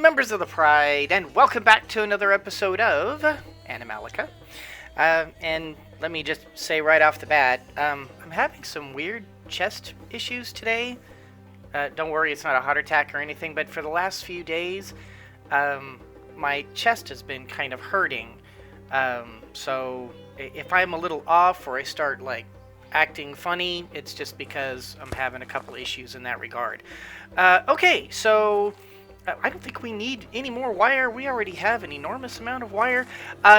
members of the Pride, and welcome back to another episode of Animallica. And let me just say right off the bat, I'm having some weird chest issues today. Don't worry, it's not a heart attack or anything, but for the last few days, my chest has been kind of hurting. So if I'm a little off or I start acting funny, it's just because I'm having a couple issues in that regard. Okay, so I don't think we need any more wire. We already have an enormous amount of wire.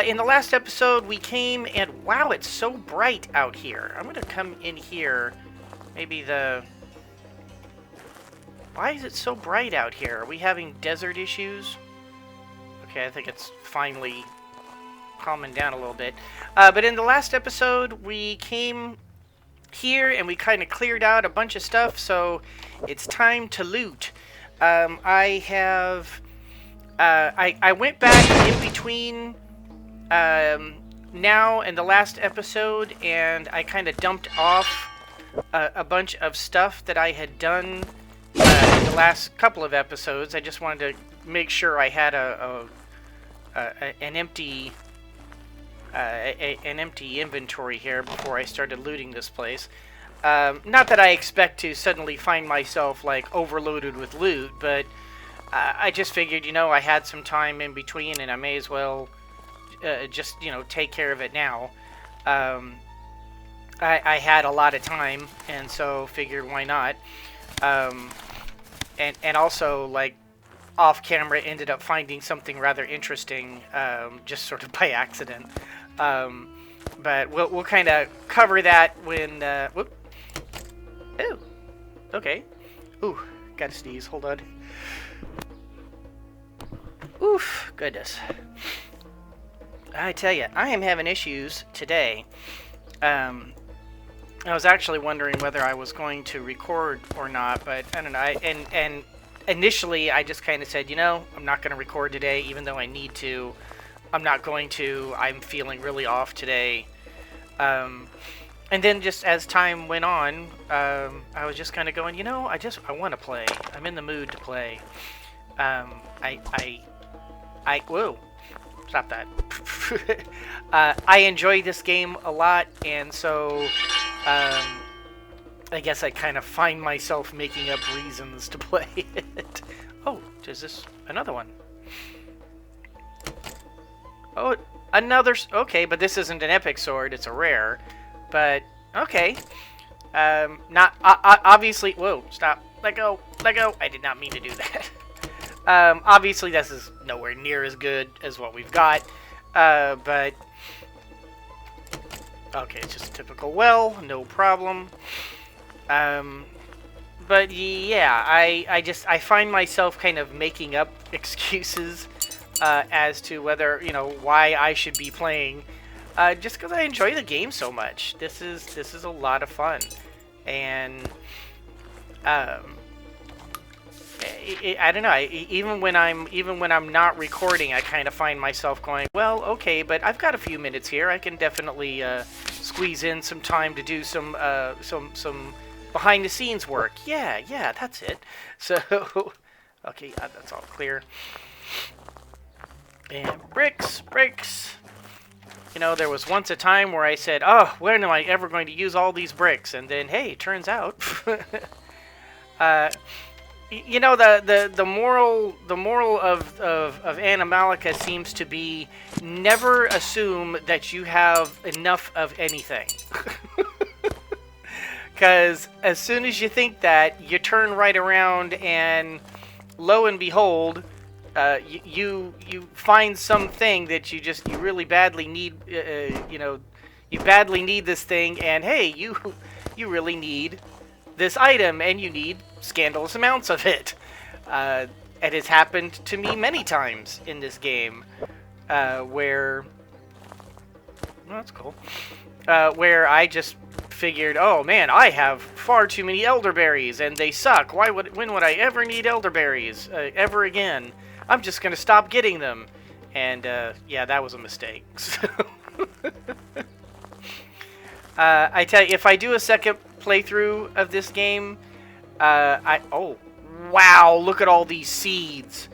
In the last episode, we came and wow, it's so bright out here. I'm going to come in here. Maybe Why is it so bright out here? Are we having desert issues? Okay, I think it's finally calming down a little bit. But in the last episode, we came here and we kind of cleared out a bunch of stuff, so it's time to loot. I went back in between now and the last episode, and I kind of dumped off a bunch of stuff that I had done in the last couple of episodes. I just wanted to make sure I had an empty inventory here before I started looting this place. Not that I expect to suddenly find myself overloaded with loot, but I just figured, I had some time in between and I may as well just, take care of it now. I had a lot of time, and so figured why not. And also, off camera, ended up finding something rather interesting, just sort of by accident. But we'll kind of cover that when, whoop. Ooh. Okay. Ooh, gotta sneeze. Hold on. Oof, goodness. I tell you, I am having issues today. I was actually wondering whether I was going to record or not, but I don't know. And initially, I just kind of said, I'm not going to record today, even though I need to. I'm not going to. I'm feeling really off today. And then just as time went on, I was just kind of going, I want to play. I'm in the mood to play. Whoa, stop that. I enjoy this game a lot, and so I guess I kind of find myself making up reasons to play it. Oh, is this another one? Oh, another. Okay, but this isn't an epic sword; it's a rare. But okay, not obviously. Whoa! Stop! Let go! Let go! I did not mean to do that. Obviously, this is nowhere near as good as what we've got. But okay, it's just a typical well, no problem. But yeah, I find myself kind of making up excuses as to whether why I should be playing. Just because I enjoy the game so much. This is a lot of fun, and I don't know. Even when I'm not recording, I kind of find myself going, well, okay, but I've got a few minutes here. I can definitely squeeze in some time to do some behind the scenes work. Yeah, that's it. So okay, that's all clear. And bricks. There was once a time where I said, oh, when am I ever going to use all these bricks? And then, hey, it turns out, the moral of Animallica seems to be never assume that you have enough of anything. Because as soon as you think that, you turn right around and lo and behold, you find something that you really badly need. You badly need this thing, and hey, you really need this item, and you need scandalous amounts of it. It has happened to me many times in this game, where that's cool. Where I just figured, oh man, I have far too many elderberries, and they suck. When would I ever need elderberries ever again? I'm just going to stop getting them. And, yeah, that was a mistake. So I tell you, if I do a second playthrough of this game, oh, wow, look at all these seeds.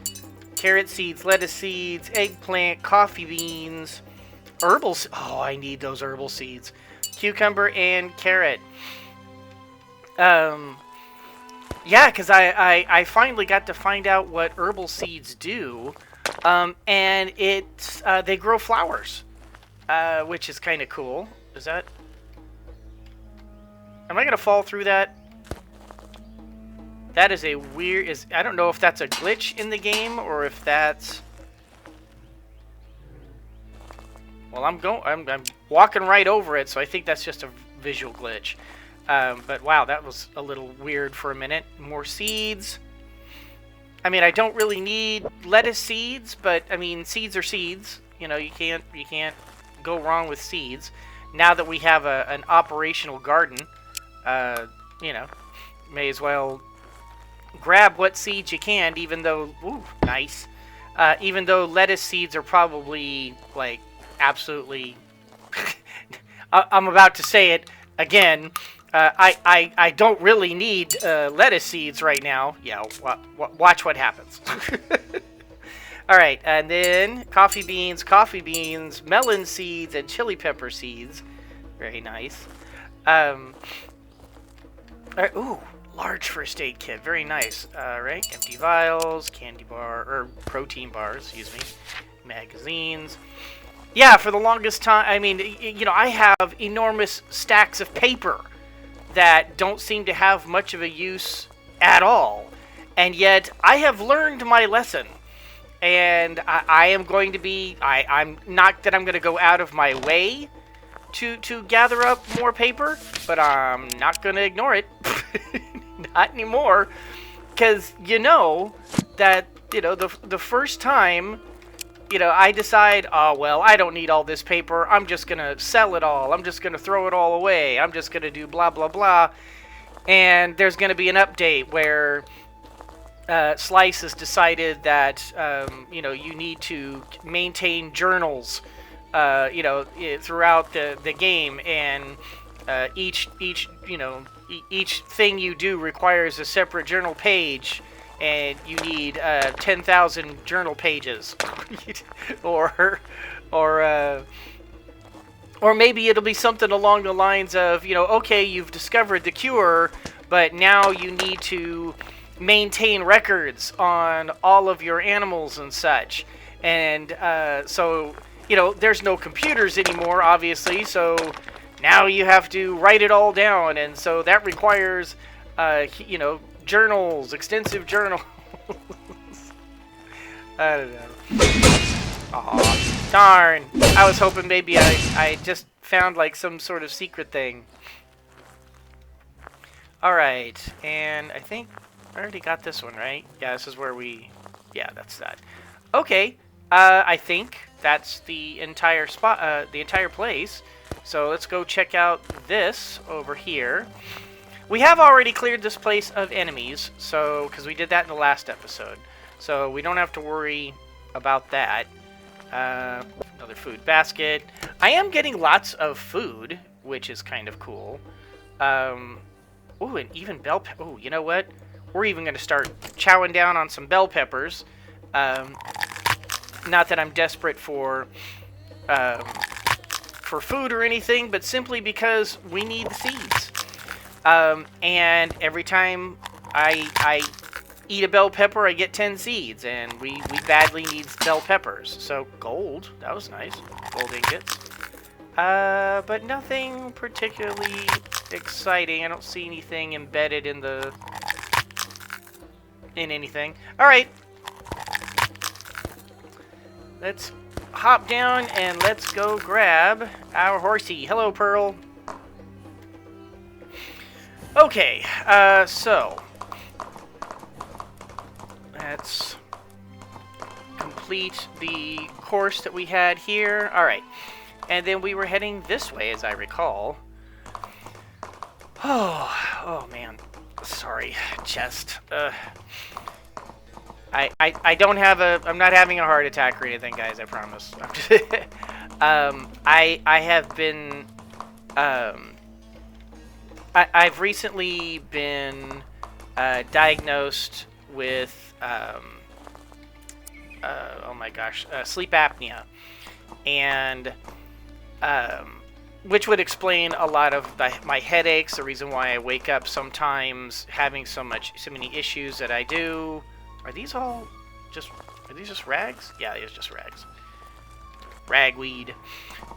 carrot seeds, lettuce seeds, eggplant, coffee beans, herbal. Oh, I need those herbal seeds. Cucumber and carrot. Yeah, because I finally got to find out what herbal seeds do, and they grow flowers, which is kind of cool. Is that? Am I gonna fall through that? That is a weird. I don't know if that's a glitch in the game or if that's. Well, I'm walking right over it, so I think that's just a visual glitch. But wow, that was a little weird for a minute. More seeds. I mean, I don't really need lettuce seeds, but I mean, seeds are seeds. You know, you can't go wrong with seeds. Now that we have an operational garden, you know, may as well grab what seeds you can. Even though, ooh, nice. Even though lettuce seeds are probably like absolutely. I'm about to say it again. I don't really need lettuce seeds right now. Yeah, watch what happens. All right, and then coffee beans, melon seeds, and chili pepper seeds. Very nice. All right, ooh, large first aid kit. Very nice. All right, empty vials, candy bar, or protein bars, excuse me, magazines. Yeah, for the longest time, I mean, you know, I have enormous stacks of paper that don't seem to have much of a use at all. And yet, I have learned my lesson. And I am going to be... I'm not that I'm going to go out of my way to gather up more paper, but I'm not going to ignore it. Not anymore. Because you know that, you know, the first time... You know, I decide, oh, well, I don't need all this paper. I'm just going to sell it all. I'm just going to throw it all away. I'm just going to do blah, blah, blah. And there's going to be an update where Slice has decided that, you know, you need to maintain journals, you know, throughout the game. And each thing you do requires a separate journal page. And you need 10,000 journal pages, or maybe it'll be something along the lines of, you know, okay, you've discovered the cure, but now you need to maintain records on all of your animals and such. And so, you know, there's no computers anymore, obviously, so now you have to write it all down, and so that requires, you know, journals, extensive journals. I don't know. Aw, darn. I was hoping maybe I just found like some sort of secret thing. Alright, and I think I already got this one, right? Yeah, this is where we... Yeah, that's that. Okay, I think that's the entire spot, the entire place. So let's go check out this over here. We have already cleared this place of enemies, so because we did that in the last episode, so we don't have to worry about that. Another food basket. I am getting lots of food, which is kind of cool. Ooh, and even bell pepper. Oh, you know what? We're even going to start chowing down on some bell peppers. Not that I'm desperate for food or anything, but simply because we need the seeds. And every time I eat a bell pepper, I get 10 seeds, and we badly need bell peppers. So, gold, that was nice. Gold ingots. But nothing particularly exciting. I don't see anything embedded in anything. Alright. Let's hop down and let's go grab our horsey. Hello, Pearl. Okay, so let's complete the course that we had here. Alright, and then we were heading this way, as I recall. Oh man, sorry, chest. I don't have I'm not having a heart attack or anything, guys, I promise. I'm just, I have been, I've recently been diagnosed with oh my gosh, sleep apnea, and which would explain a lot of my headaches. The reason why I wake up sometimes having so many issues that I do. Are these just rags? Yeah, it's just rags. Ragweed.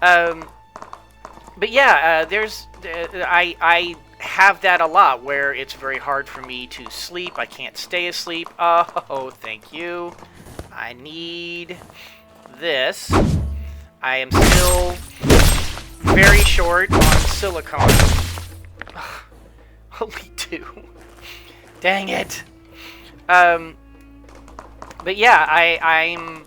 But yeah, I have that a lot where it's very hard for me to sleep. I can't stay asleep. Oh, thank you. I need this. I am still very short on silicone. Only 2. Dang it. But yeah, I'm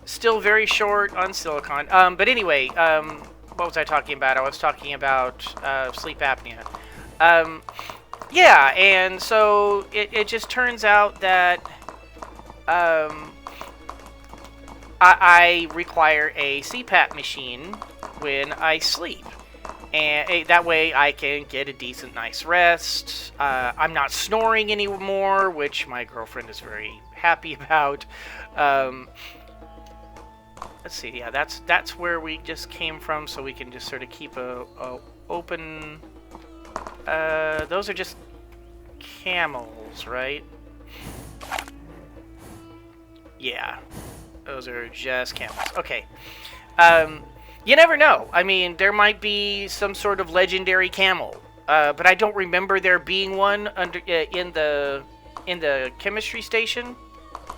still very short on silicone. But anyway, what was I talking about? I was talking about sleep apnea. Yeah, and so it just turns out that I require a CPAP machine when I sleep. And that way I can get a decent, nice rest. I'm not snoring anymore, which my girlfriend is very happy about. Let's see, yeah, that's where we just came from, so we can just sort of keep a open... those are just camels, right? Yeah, those are just camels. Okay. You never know. I mean, there might be some sort of legendary camel, but I don't remember there being one under in the chemistry station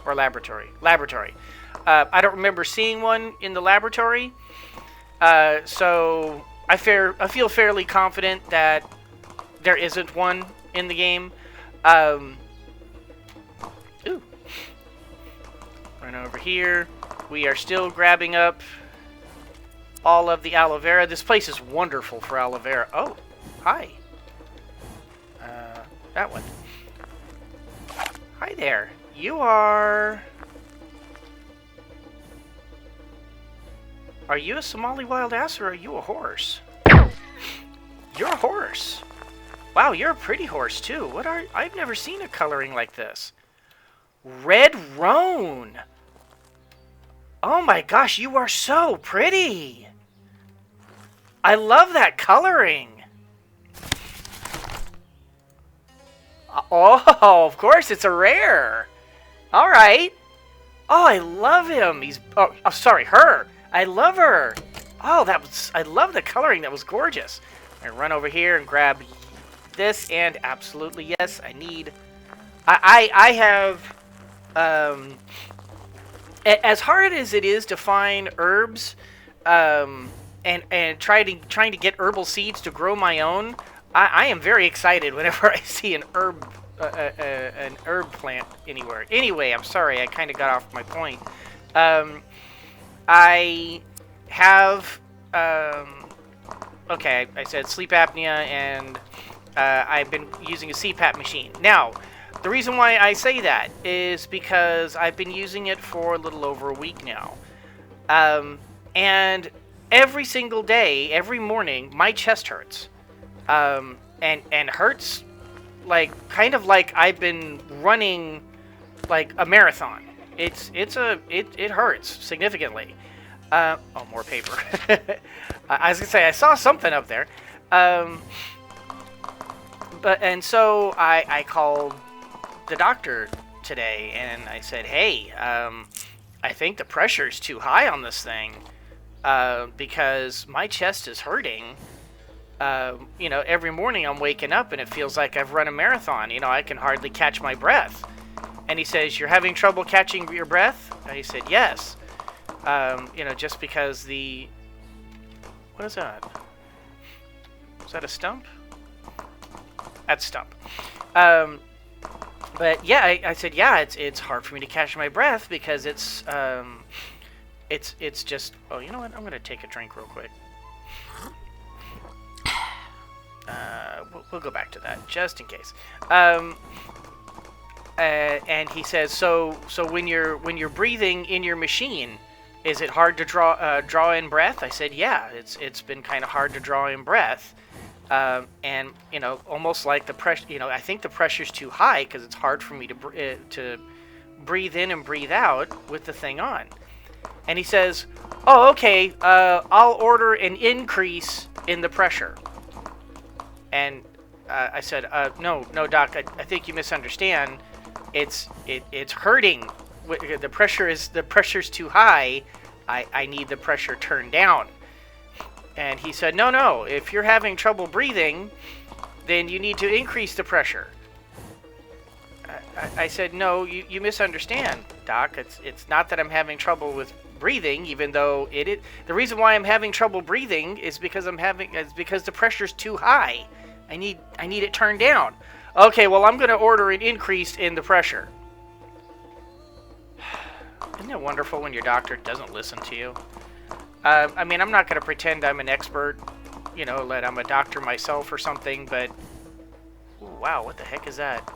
or laboratory. I don't remember seeing one in the laboratory, so I feel fairly confident that there isn't one in the game. Ooh. Run over here. We are still grabbing up all of the aloe vera. This place is wonderful for aloe vera. Oh, hi. That one. Hi there. You are... Are you a Somali wild ass or are you a horse? You're a horse. Wow, you're a pretty horse too. What are... I've never seen a coloring like this. Red roan. Oh my gosh, you are so pretty. I love that coloring. Oh, of course, it's a rare. All right. Oh, I love him. He's... Oh, sorry, her. I love her. Oh, that was... I love the coloring. That was gorgeous. I run over here and grab this, and absolutely, yes, I need... I have... as hard as it is to find herbs, and trying to get herbal seeds to grow my own, I am very excited whenever I see an herb plant anywhere. Anyway, I'm sorry, I kind of got off my point. I have okay, I said sleep apnea, and I've been using a CPAP machine. Now, the reason why I say that is because I've been using it for a little over a week now. And every single day, every morning, my chest hurts. And hurts like kind of like I've been running like a marathon. It hurts significantly. Oh, more paper. I was gonna say I saw something up there. And so I called the doctor today and I said, hey, I think the pressure's too high on this thing, because my chest is hurting. Every morning I'm waking up and it feels like I've run a marathon. I can hardly catch my breath. And he says, you're having trouble catching your breath? And I said, yes. Just because what is that? Is that a stump? That's a stump. But yeah, I said, yeah, it's hard for me to catch my breath because it's just, oh, you know what? I'm going to take a drink real quick. We'll go back to that just in case. And he says, so when you're breathing in your machine, is it hard to draw in breath? I said, yeah, it's been kind of hard to draw in breath. And almost like the pressure, I think the pressure's too high because it's hard for me to breathe in and breathe out with the thing on. And he says, oh, okay, I'll order an increase in the pressure. And I said, no, doc, I think you misunderstand. It's hurting. The pressure's too high. I need the pressure turned down. And he said, no, if you're having trouble breathing, then you need to increase the pressure. I said, no, you misunderstand, doc. It's not that I'm having trouble with breathing, even though the reason why I'm having trouble breathing is because the pressure's too high. I need it turned down. Okay, well, I'm going to order an increase in the pressure. Isn't it wonderful when your doctor doesn't listen to you? I mean, I'm not going to pretend I'm an expert, that I'm a doctor myself or something, but... Ooh, wow, what the heck is that?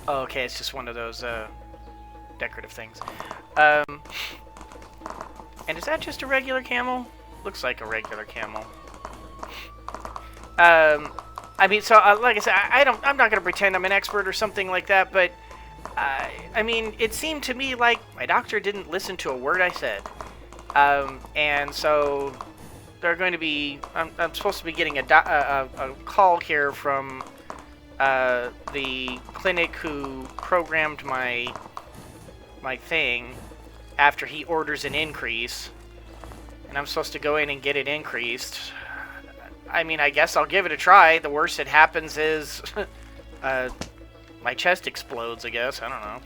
Oh, okay, it's just one of those decorative things. And is that just a regular camel? Looks like a regular camel. I mean, so like I said, I'm not going to pretend I'm an expert or something like that, but I mean, it seemed to me like my doctor didn't listen to a word I said. And so they're going to be, I'm supposed to be getting a call here from the clinic who programmed my thing after he orders an increase, and I'm supposed to go in and get it increased. I mean, I guess I'll give it a try. The worst that happens is my chest explodes, I guess. I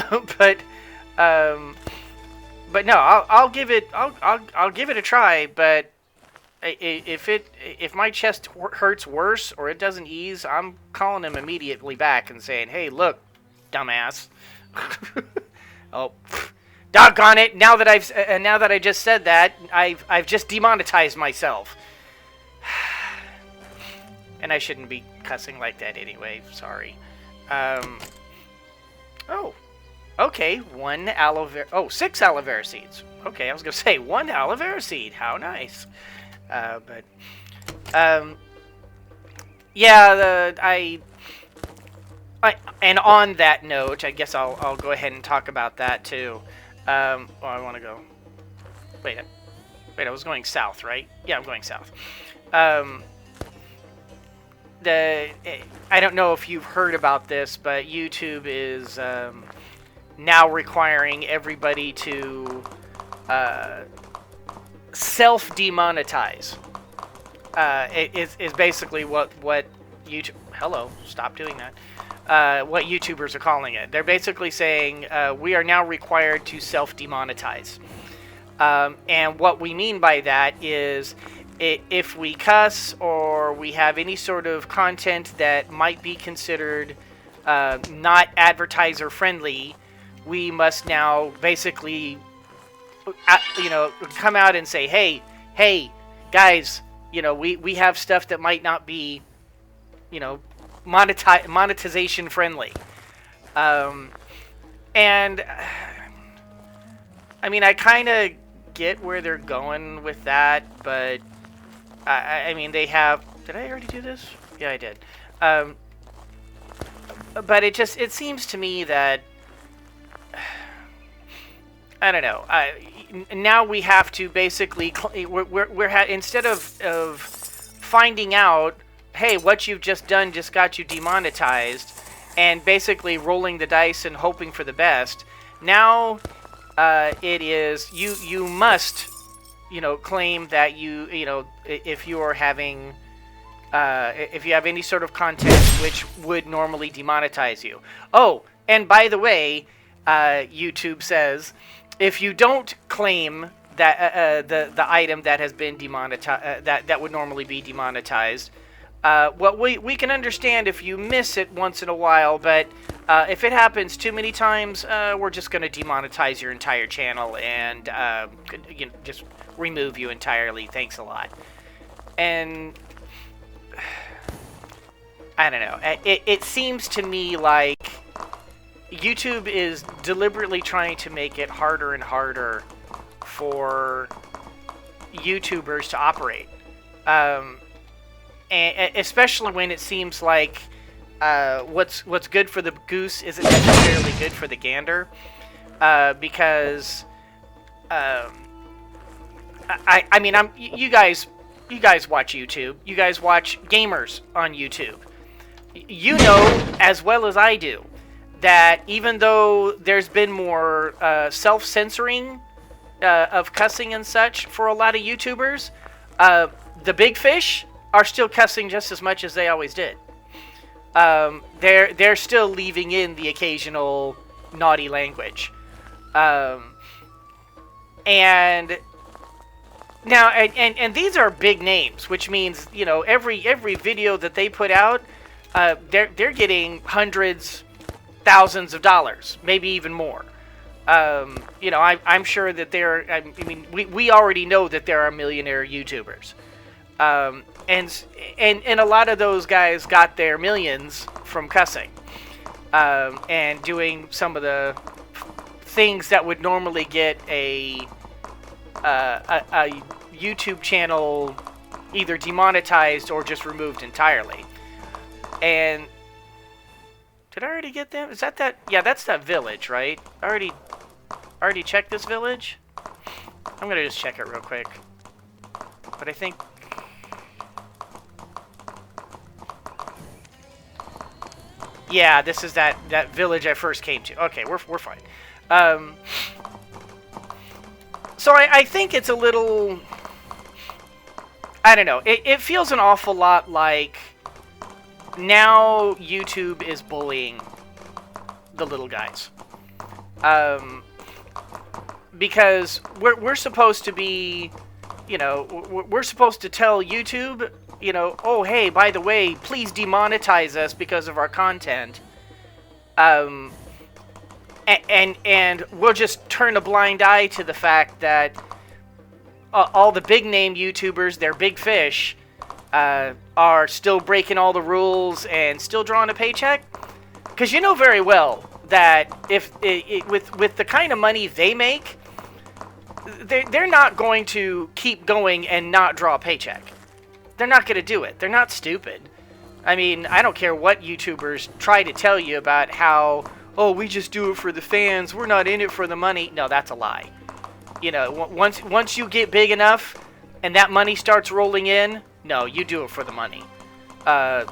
don't know. But no, I'll give it a try. But if my chest hurts worse or it doesn't ease, I'm calling him immediately back and saying, "Hey, look, dumbass." Oh, doggone it! Now that I just said that, I've just demonetized myself. And I shouldn't be cussing like that anyway. Sorry. Oh. Okay, 1 aloe vera... Oh, 6 aloe vera seeds. Okay, I was going to say 1 aloe vera seed. How nice. Yeah, and on that note, I guess I'll go ahead and talk about that too. I want to go... Wait, I was going south, right? Yeah, I'm going south. I don't know if you've heard about this, but YouTube is now requiring everybody to self-demonetize. It is basically what YouTube... Hello, stop doing that. What YouTubers are calling it. They're basically saying we are now required to self-demonetize. And what we mean by that is if we cuss or we have any sort of content that might be considered not advertiser friendly, we must now basically come out and say, hey guys, we have stuff that might not be monetization friendly. And I mean, I kind of get where they're going with that, but I mean, they have... Did I already do this? Yeah, I did. But it seems to me that... I don't know. Now we have to basically... instead of finding out, hey, what you've just done just got you demonetized, and basically rolling the dice and hoping for the best, now it is... You must... claim that if you are having, if you have any sort of content which would normally demonetize you. Oh, and by the way, YouTube says, if you don't claim that the item that has been demonetized, that would normally be demonetized, well, we can understand if you miss it once in a while, but if it happens too many times, we're just going to demonetize your entire channel and just remove you entirely. Thanks a lot. And I don't know. It seems to me like YouTube is deliberately trying to make it harder and harder for YouTubers to operate. And especially when it seems like what's good for the goose isn't necessarily good for the gander, because I mean, you guys watch YouTube. You guys watch gamers on YouTube. You know as well as I do that even though there's been more self-censoring of cussing and such for a lot of YouTubers, the big fish are still cussing just as much as they always did. They're still leaving in the occasional naughty language, and now and these are big names, which means, you know, every video that they put out, they're getting hundreds, thousands of dollars, maybe even more. You know, I'm sure that I mean, we already know that there are millionaire YouTubers. And a lot of those guys got their millions from cussing, and doing some of the things that would normally get a YouTube channel either demonetized or just removed entirely. And did I already get them? Is that? Yeah, that's that village, right? I already checked this village. I'm gonna just check it real quick. But I think. Yeah, this is that village I first came to. Okay, we're fine. So I think it's a little... I don't know. It feels an awful lot like now YouTube is bullying the little guys. Because we're supposed to be, you know, we're supposed to tell YouTube, you know, oh, hey, by the way, please demonetize us because of our content. And we'll just turn a blind eye to the fact that all the big name YouTubers, they're big fish, are still breaking all the rules and still drawing a paycheck. Because you know very well that if with the kind of money they make, they're not going to keep going and not draw a paycheck. They're not going to do it. They're not stupid. I mean, I don't care what YouTubers try to tell you about how, oh, we just do it for the fans. We're not in it for the money. No, that's a lie. You know, once you get big enough and that money starts rolling in, no, you do it for the money.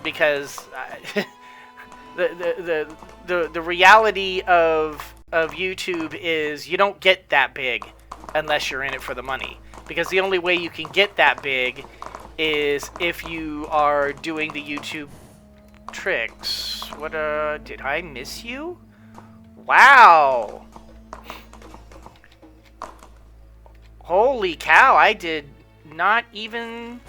Because the reality of YouTube is you don't get that big unless you're in it for the money. Because the only way you can get that big is if you are doing the YouTube tricks. What, did I miss you? Wow. Holy cow, I did not even...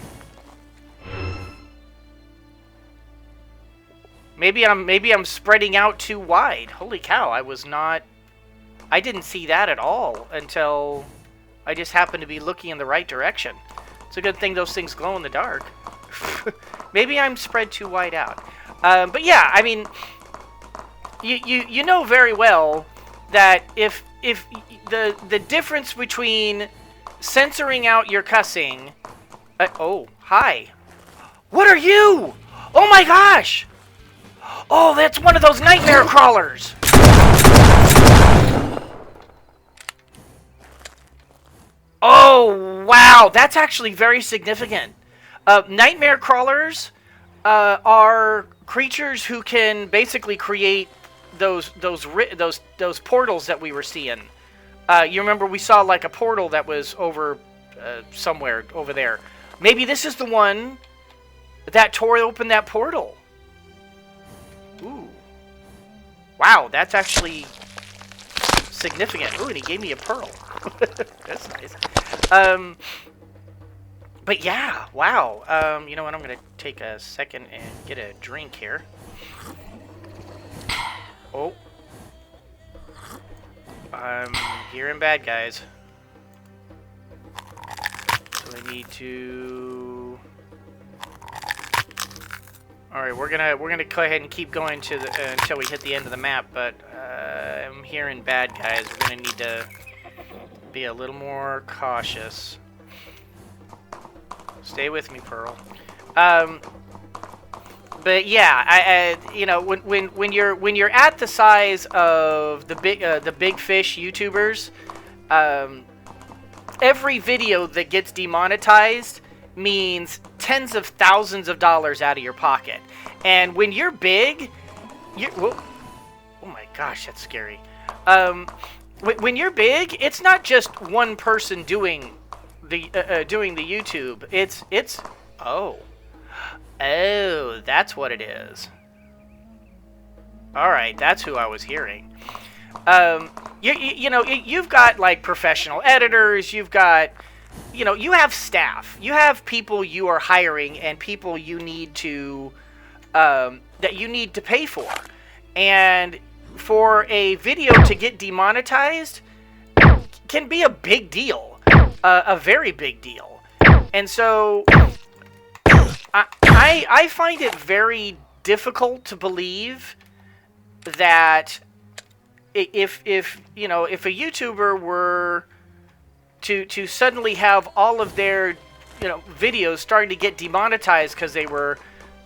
Maybe I'm spreading out too wide. Holy cow, I didn't see that at all until I just happened to be looking in the right direction. It's a good thing those things glow in the dark. Maybe I'm spread too wide out. But yeah, I mean, you know very well that if the difference between censoring out your cussing... oh, hi. What are you? Oh my gosh! Oh, that's one of those nightmare crawlers! Oh, wow, that's actually very significant. Nightmare crawlers are creatures who can basically create those portals that we were seeing. You remember we saw like a portal that was over somewhere over there. Maybe this is the one that tore open that portal. Ooh. Wow, that's actually significant. Ooh, and he gave me a pearl. That's nice. But yeah, wow. You know what? I'm gonna take a second and get a drink here. Oh. I'm hearing bad guys. So I need to... Alright, we're gonna go ahead and keep going to the until we hit the end of the map, but I'm hearing bad guys. We're gonna need to be a little more cautious. Stay with me, Pearl. But But yeah, you know, when you're at the size of the big fish YouTubers, every video that gets demonetized means tens of thousands of dollars out of your pocket. And when you're big, oh my gosh, that's scary. When you're big, it's not just one person doing the YouTube. It's oh, that's what it is. All right, that's who I was hearing. You know, you've got like professional editors. You've got, you know, you have staff. You have people you are hiring and people you need to that you need to pay for. And for a video to get demonetized can be a big deal, a very big deal. And so I find it very difficult to believe that if you know, if a YouTuber were to suddenly have all of their, you know, videos starting to get demonetized because they were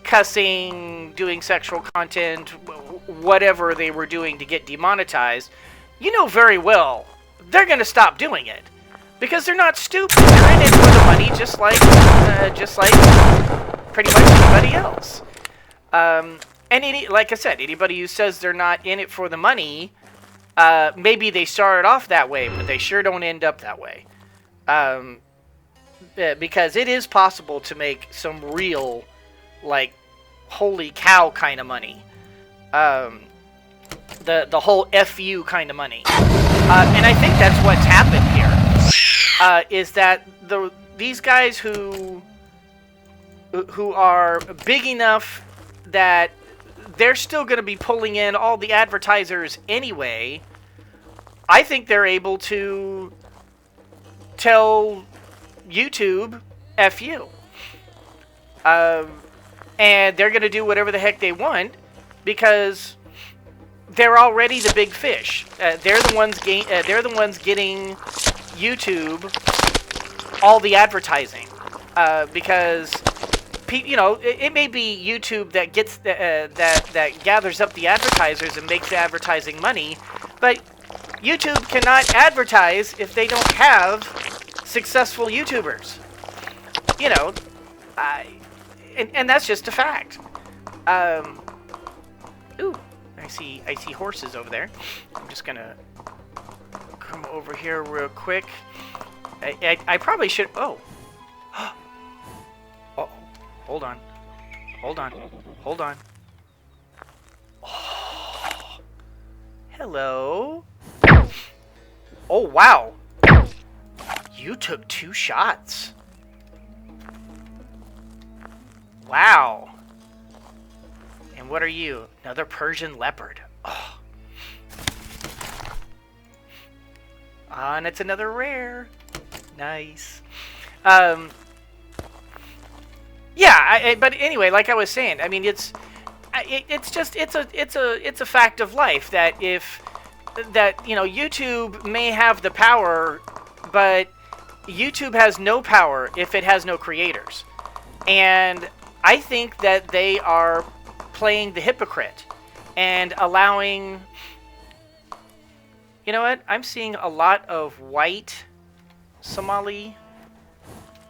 cussing, doing sexual content, whatever they were doing to get demonetized, you know very well they're going to stop doing it because they're not stupid. They're in it for the money, just like pretty much anybody else. And like I said, anybody who says they're not in it for the money, maybe they started off that way, but they sure don't end up that way. Because it is possible to make some real, like, holy cow kind of money. The whole FU kind of money. And I think that's what's happened here. Is that these guys who are big enough that they're still going to be pulling in all the advertisers anyway, I think they're able to tell YouTube, F you. And they're going to do whatever the heck they want because they're already the big fish. They're the ones getting YouTube all the advertising. Because you know, it may be YouTube that gets that gathers up the advertisers and makes the advertising money, but YouTube cannot advertise if they don't have successful YouTubers. You know, and that's just a fact. Ooh, I see horses over there. I'm just gonna come over here real quick. I probably should. Oh. Oh, hold on. Oh, hello. Oh, wow. You took 2 shots. Wow. And what are you? Another Persian leopard. Oh. And it's another rare. Nice. Yeah, but anyway, like I was saying, I mean, it's a fact of life that you know, YouTube may have the power, but YouTube has no power if it has no creators. And I think that they are playing the hypocrite and allowing, you know what? I'm seeing a lot of white Somali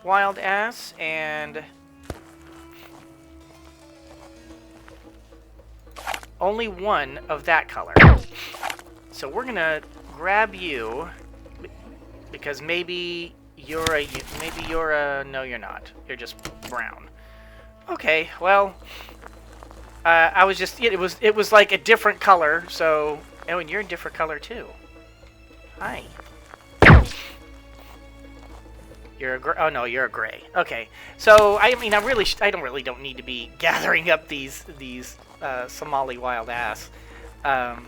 wild ass and only one of that color. So we're gonna grab you because maybe you're a no, you're not. You're just brown. Okay, well, I was just it was like a different color. So oh, and you're a different color too. Hi. You're a oh no, you're a gray. Okay, so I mean, I don't need to be gathering up these Somali wild ass. And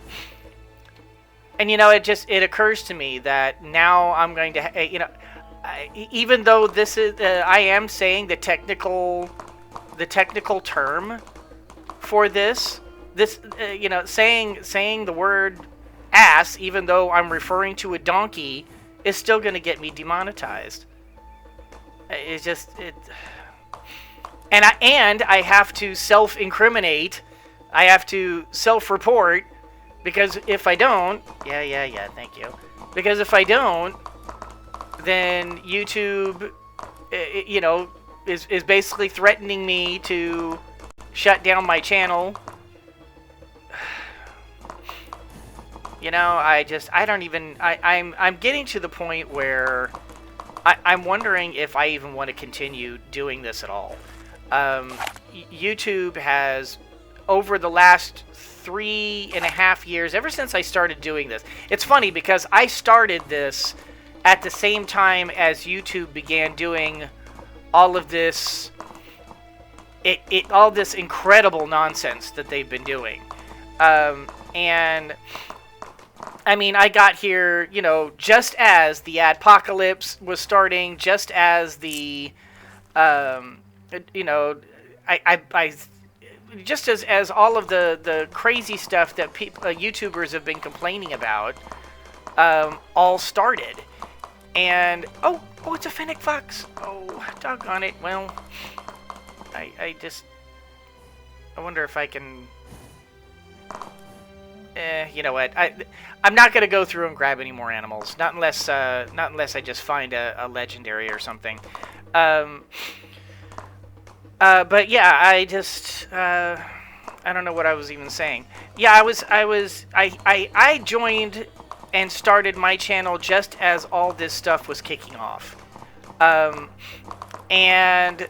you know, it occurs to me that now I'm going to, you know, even though this is, I am saying the technical term for this, you know, saying the word ass, even though I'm referring to a donkey, is still going to get me demonetized. It's just I have to self-incriminate. I have to self-report, because if I don't, yeah, thank you. Because if I don't, then YouTube, is basically threatening me to shut down my channel. I'm getting to the point where I'm wondering if I even want to continue doing this at all. YouTube has, over the last 3.5 years, ever since I started doing this, it's funny because I started this at the same time as YouTube began doing all of this, all this incredible nonsense that they've been doing. And I mean, I got here, just as the adpocalypse was starting, just as the, just as all of the crazy stuff that YouTubers have been complaining about, all started. And, oh, it's a fennec fox. Oh, doggone it. Well, I wonder if I can... you know what? I'm not gonna go through and grab any more animals. Not unless I just find a legendary or something. But yeah, I don't know what I was even saying. Yeah, I joined and started my channel just as all this stuff was kicking off. And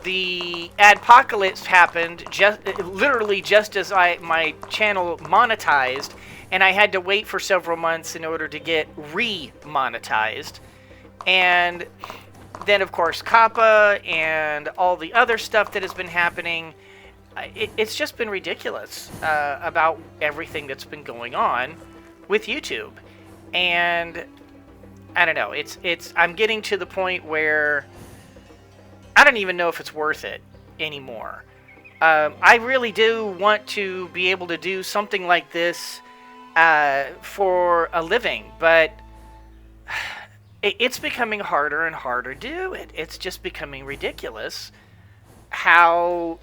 the adpocalypse happened literally just as my channel monetized, and I had to wait for several months in order to get re-monetized. And then, of course, Kappa and all the other stuff that has been happening. It's just been ridiculous about everything that's been going on with YouTube. And I don't know. I'm getting to the point where I don't even know if it's worth it anymore. I really do want to be able to do something like this for a living, but it's becoming harder and harder to do it. It's just becoming ridiculous how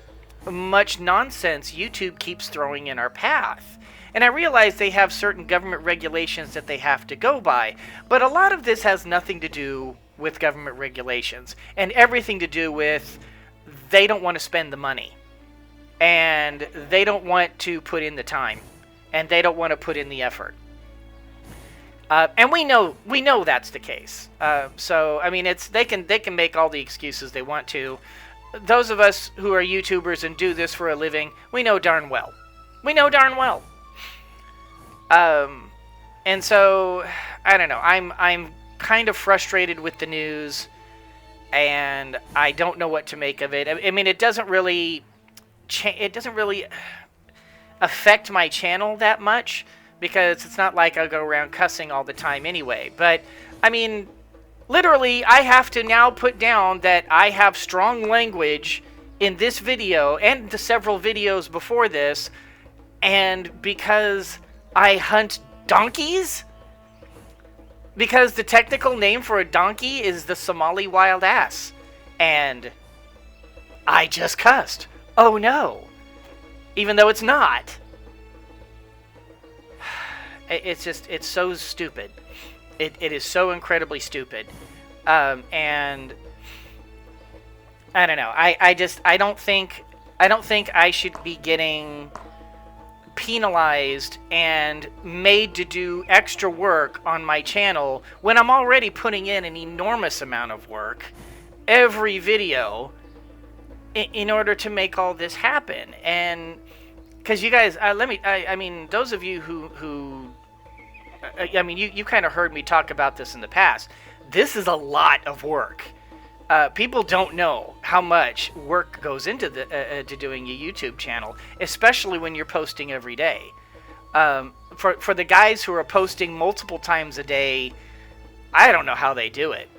much nonsense YouTube keeps throwing in our path. And I realize they have certain government regulations that they have to go by, but a lot of this has nothing to do with government regulations and everything to do with they don't want to spend the money, and they don't want to put in the time, and they don't want to put in the effort. And we know that's the case. So I mean, they can make all the excuses they want to. Those of us who are YouTubers and do this for a living, we know darn well. And so I don't know. I'm kind of frustrated with the news, and I don't know what to make of it. I mean, it doesn't really affect my channel that much, because it's not like I go around cussing all the time anyway. But I mean, literally, I have to now put down that I have strong language in this video and the several videos before this, and because I hunt donkeys? Because the technical name for a donkey is the Somali wild ass. And I just cussed. Oh no. Even though it's not. It's so stupid. It is so incredibly stupid. And I don't know. I don't think I should be getting penalized and made to do extra work on my channel when I'm already putting in an enormous amount of work every video in order to make all this happen. And because you guys, I mean, those of you who I mean, you kind of heard me talk about this in the past. This is a lot of work. People don't know how much work goes into to doing a YouTube channel, especially when you're posting every day. For the guys who are posting multiple times a day, I don't know how they do it.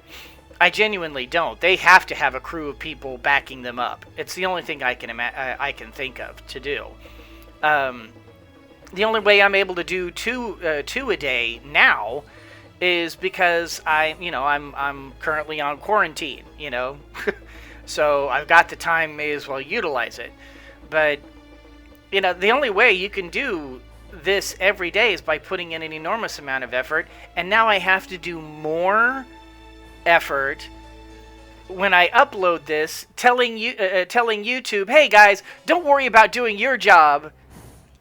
I genuinely don't. They have to have a crew of people backing them up. It's the only thing I can think of to do. The only way I'm able to do two a day now is because I'm currently on quarantine. So I've got the time, may as well utilize it. But, the only way you can do this every day is by putting in an enormous amount of effort. And now I have to do more effort when I upload this, telling YouTube, hey guys, don't worry about doing your job.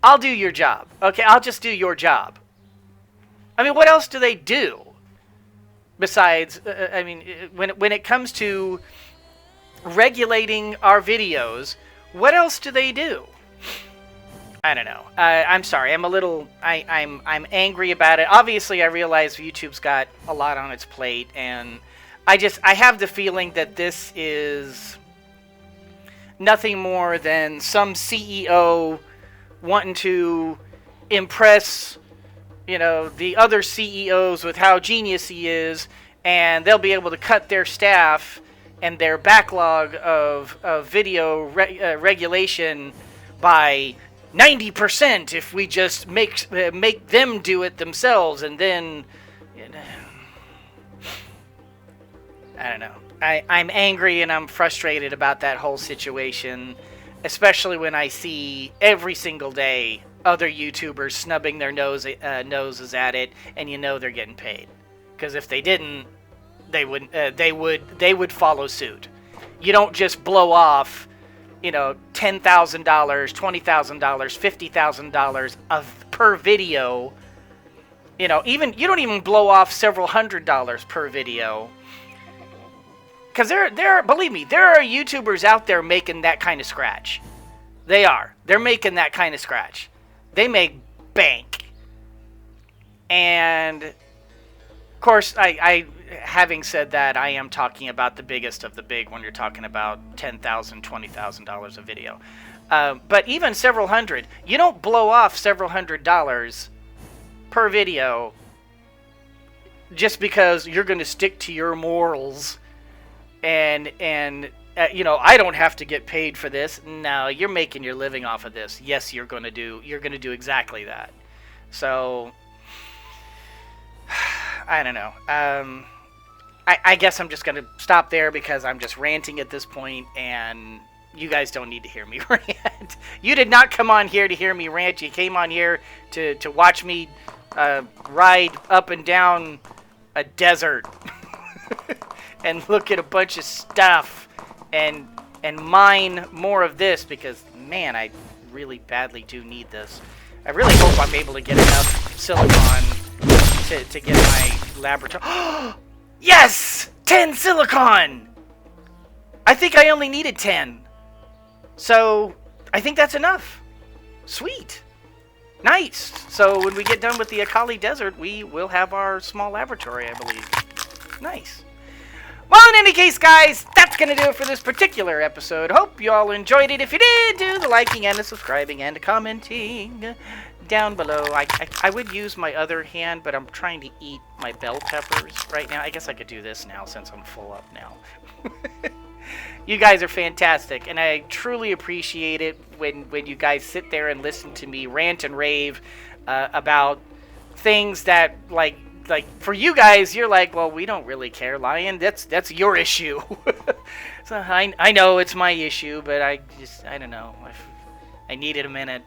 I'll do your job. Okay, I'll just do your job. I mean, what else do they do? Besides, when it comes to regulating our videos, what else do they do? I don't know. I'm sorry. I'm angry about it. Obviously, I realize YouTube's got a lot on its plate, and I have the feeling that this is nothing more than some CEO wanting to impress, the other CEOs with how genius he is, and they'll be able to cut their staff and their backlog of video regulation by 90% if we just make them do it themselves, and then I don't know. I'm angry and I'm frustrated about that whole situation, especially when I see every single day other YouTubers snubbing their noses at it, and they're getting paid. Because if they didn't, they would follow suit. You don't just blow off, $10,000, $20,000, $50,000 per video. You don't even blow off several $100s per video. Because believe me, there are YouTubers out there making that kind of scratch. They are. They're making that kind of scratch. They make bank. And, of course, I having said that, I am talking about the biggest of the big when you're talking about $10,000, $20,000 a video. But even several hundred, you don't blow off several $100s per video just because you're going to stick to your morals and I don't have to get paid for this. No, you're making your living off of this. Yes, you're going to do exactly that. So I don't know. I guess I'm just going to stop there because I'm just ranting at this point, and you guys don't need to hear me rant. You did not come on here to hear me rant. You came on here to watch me ride up and down a desert and look at a bunch of stuff and mine more of this because, man, I really badly do need this. I really hope I'm able to get enough silicon to get my laboratory. Yes! 10 silicon! I think I only needed 10. So, I think that's enough. Sweet. Nice. So, when we get done with the Akhali Desert, we will have our small laboratory, I believe. Nice. Well, in any case, guys, that's going to do it for this particular episode. Hope you all enjoyed it. If you did, do the liking and the subscribing and the commenting down below. I would use my other hand, but I'm trying to eat my bell peppers right now. I guess I could do this now since I'm full up now. You guys are fantastic, and I truly appreciate it when you guys sit there and listen to me rant and rave about things that, like for you guys, you're like, well, we don't really care, Lion. That's your issue. So I know it's my issue, but I don't know. I needed a minute.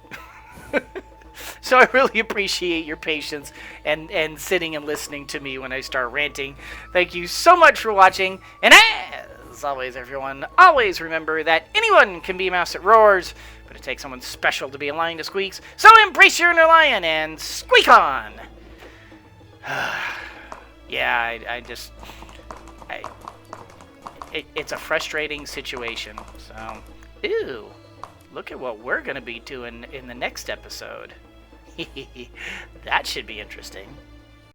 So I really appreciate your patience and sitting and listening to me when I start ranting. Thank you so much for watching, and as always, everyone, always remember that anyone can be a mouse that roars, but it takes someone special to be a lion that squeaks. So embrace your inner lion and squeak on! Yeah, it's a frustrating situation. So, ew, look at what we're going to be doing in the next episode. That should be interesting.